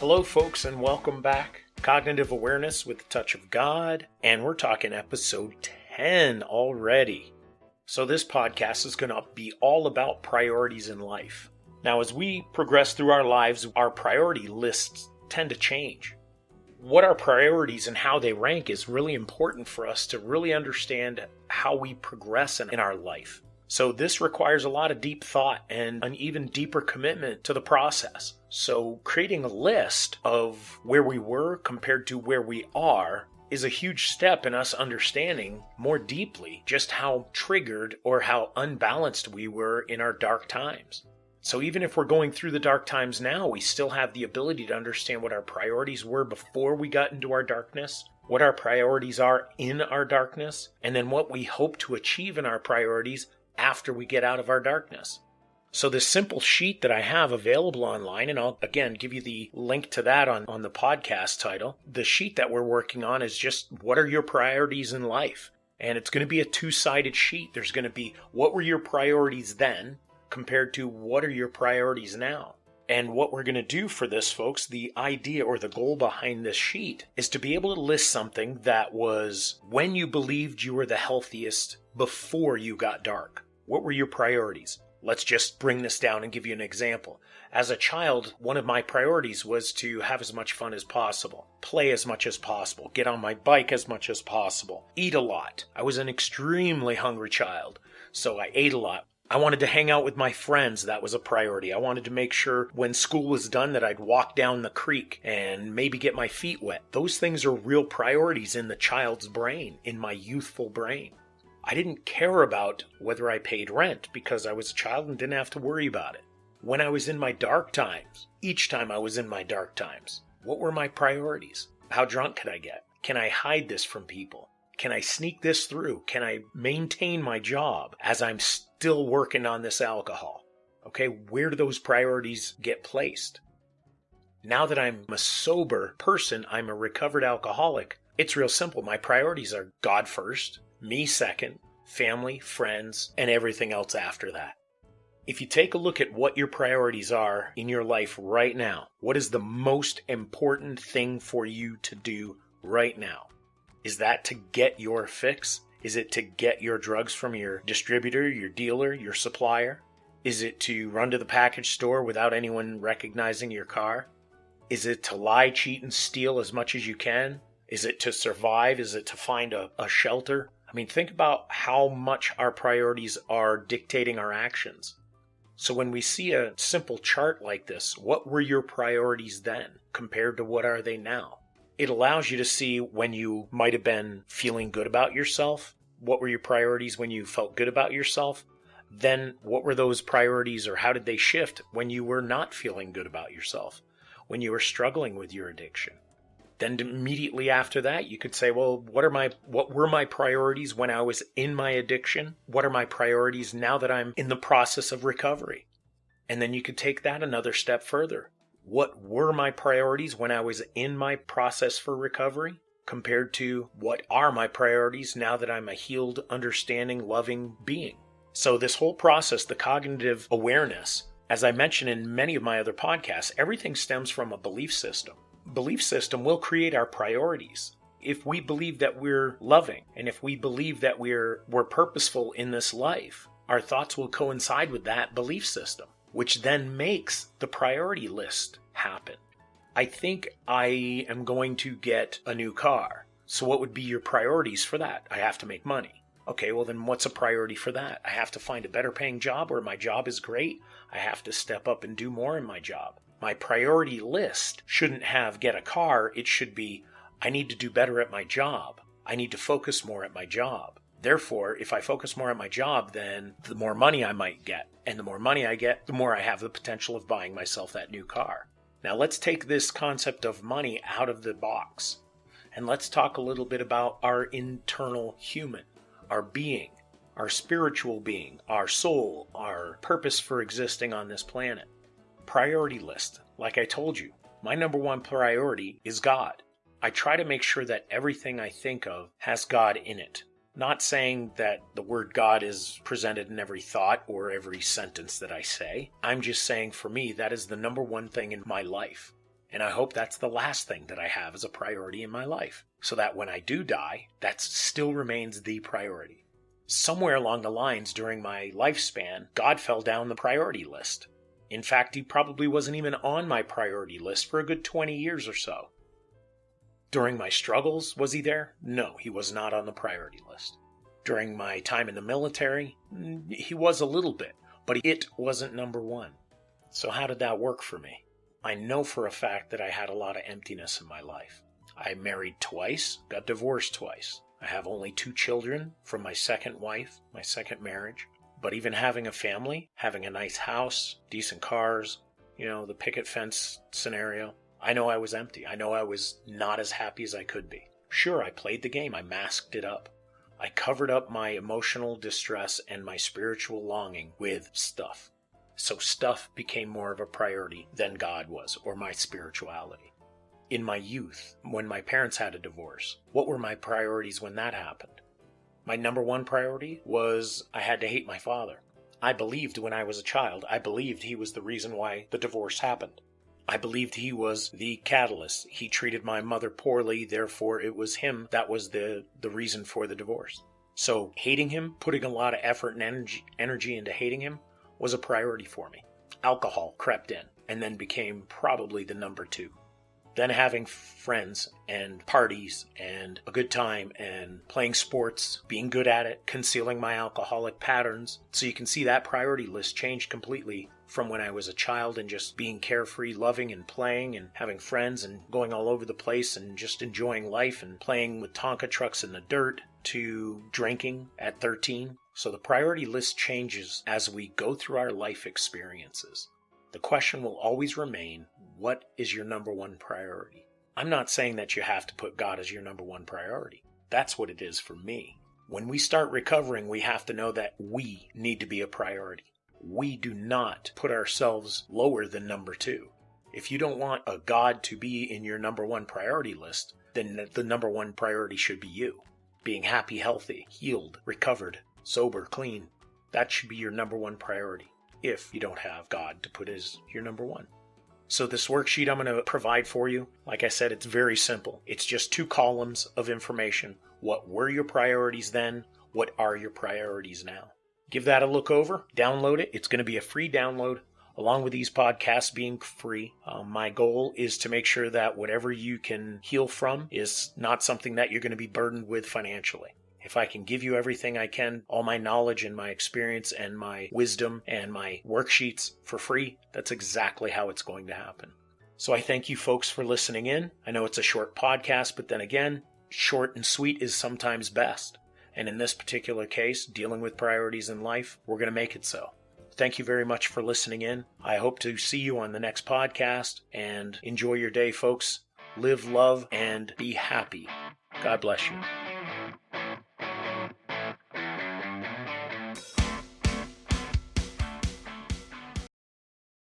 Hello, folks, and welcome back. Cognitive Awareness with a Touch of God, and we're talking episode 10 already. So this podcast is going to be all about priorities in life. Now, as we progress through our lives, our priority lists tend to change. What our priorities and how they rank is really important for us to really understand how we progress in our life. So this requires a lot of deep thought and an even deeper commitment to the process. So creating a list of where we were compared to where we are is a huge step in us understanding more deeply just how triggered or how unbalanced we were in our dark times. So even if we're going through the dark times now, we still have the ability to understand what our priorities were before we got into our darkness, what our priorities are in our darkness, and then what we hope to achieve in our priorities after we get out of our darkness. So this simple sheet that I have available online, and I'll again give you the link to that on the podcast title. The sheet that we're working on is just what are your priorities in life? And it's going to be a two-sided sheet. There's going to be what were your priorities then compared to what are your priorities now? And what we're going to do for this, folks, the idea or the goal behind this sheet is to be able to list something that was when you believed you were the healthiest before you got dark. What were your priorities? Let's just bring this down and give you an example. As a child, one of my priorities was to have as much fun as possible, play as much as possible, get on my bike as much as possible, eat a lot. I was an extremely hungry child, so I ate a lot. I wanted to hang out with my friends. That was a priority. I wanted to make sure when school was done that I'd walk down the creek and maybe get my feet wet. Those things are real priorities in the child's brain, in my youthful brain. I didn't care about whether I paid rent because I was a child and didn't have to worry about it. When I was in my dark times, each time I was in my dark times, what were my priorities? How drunk could I get? Can I hide this from people? Can I sneak this through? Can I maintain my job as I'm still working on this alcohol? Okay, where do those priorities get placed? Now that I'm a sober person, I'm a recovered alcoholic, it's real simple. My priorities are God first, me second, family, friends, and everything else after that. If you take a look at what your priorities are in your life right now, what is the most important thing for you to do right now? Is that to get your fix? Is it to get your drugs from your distributor, your dealer, your supplier? Is it to run to the package store without anyone recognizing your car? Is it to lie, cheat, and steal as much as you can? Is it to survive? Is it to find a shelter? I mean, think about how much our priorities are dictating our actions. So when we see a simple chart like this, what were your priorities then compared to what are they now? It allows you to see when you might have been feeling good about yourself. What were your priorities when you felt good about yourself? Then what were those priorities or how did they shift when you were not feeling good about yourself? When you were struggling with your addiction? Then immediately after that, you could say, well, what were my priorities when I was in my addiction? What are my priorities now that I'm in the process of recovery? And then you could take that another step further. What were my priorities when I was in my process for recovery compared to what are my priorities now that I'm a healed, understanding, loving being? So this whole process, the cognitive awareness, as I mentioned in many of my other podcasts, everything stems from a belief system. Belief system will create our priorities. If we believe that we're loving and if we believe that we're purposeful in this life, our thoughts will coincide with that belief system, which then makes the priority list happen. I think I am going to get a new car. So what would be your priorities for that? I have to make money. Okay, well then what's a priority for that? I have to find a better paying job or my job is great. I have to step up and do more in my job. My priority list shouldn't have get a car. It should be I need to do better at my job. I need to focus more at my job. Therefore, if I focus more at my job, then the more money I might get. And the more money I get, the more I have the potential of buying myself that new car. Now let's take this concept of money out of the box. And let's talk a little bit about our internal human, our being, our spiritual being, our soul, our purpose for existing on this planet. Priority list. Like I told you, my number one priority is God. I try to make sure that everything I think of has God in it. Not saying that the word God is presented in every thought or every sentence that I say. I'm just saying for me, that is the number one thing in my life. And I hope that's the last thing that I have as a priority in my life, so that when I do die, that still remains the priority. Somewhere along the lines during my lifespan, God fell down the priority list. In fact, he probably wasn't even on my priority list for a good 20 years or so. During my struggles, was he there? No, he was not on the priority list. During my time in the military, he was a little bit, but it wasn't number one. So how did that work for me? I know for a fact that I had a lot of emptiness in my life. I married twice, got divorced twice. I have only 2 children from my second wife, my second marriage. But even having a family, having a nice house, decent cars, the picket fence scenario, I know I was empty. I know I was not as happy as I could be. Sure, I played the game. I masked it up. I covered up my emotional distress and my spiritual longing with stuff. So stuff became more of a priority than God was, or my spirituality. In my youth, when my parents had a divorce, what were my priorities when that happened? My number one priority was I had to hate my father. I believed when I was a child, I believed he was the reason why the divorce happened. I believed he was the catalyst. He treated my mother poorly, therefore it was him that was the reason for the divorce. So hating him, putting a lot of effort and energy into hating him, was a priority for me. Alcohol crept in and then became probably the number 2. Then having friends and parties and a good time and playing sports, being good at it, concealing my alcoholic patterns. So you can see that priority list changed completely from when I was a child and just being carefree, loving and playing and having friends and going all over the place and just enjoying life and playing with Tonka trucks in the dirt, to drinking at 13. So the priority list changes as we go through our life experiences. The question will always remain, what is your number one priority? I'm not saying that you have to put God as your number one priority. That's what it is for me. When we start recovering, we have to know that we need to be a priority. We do not put ourselves lower than number 2. If you don't want a God to be in your number one priority list, then the number one priority should be you. Being happy, healthy, healed, recovered, sober, clean. That should be your number one priority if you don't have God to put as your number one. So this worksheet I'm going to provide for you, like I said, it's very simple. It's just 2 columns of information. What were your priorities then? What are your priorities now? Give that a look over. Download it. It's going to be a free download, along with these podcasts being free. My goal is to make sure that whatever you can heal from is not something that you're going to be burdened with financially. If I can give you everything I can, all my knowledge and my experience and my wisdom and my worksheets for free, that's exactly how it's going to happen. So I thank you folks for listening in. I know it's a short podcast, but then again, short and sweet is sometimes best. And in this particular case, dealing with priorities in life, we're going to make it so. Thank you very much for listening in. I hope to see you on the next podcast, and enjoy your day, folks. Live, love, and be happy. God bless you.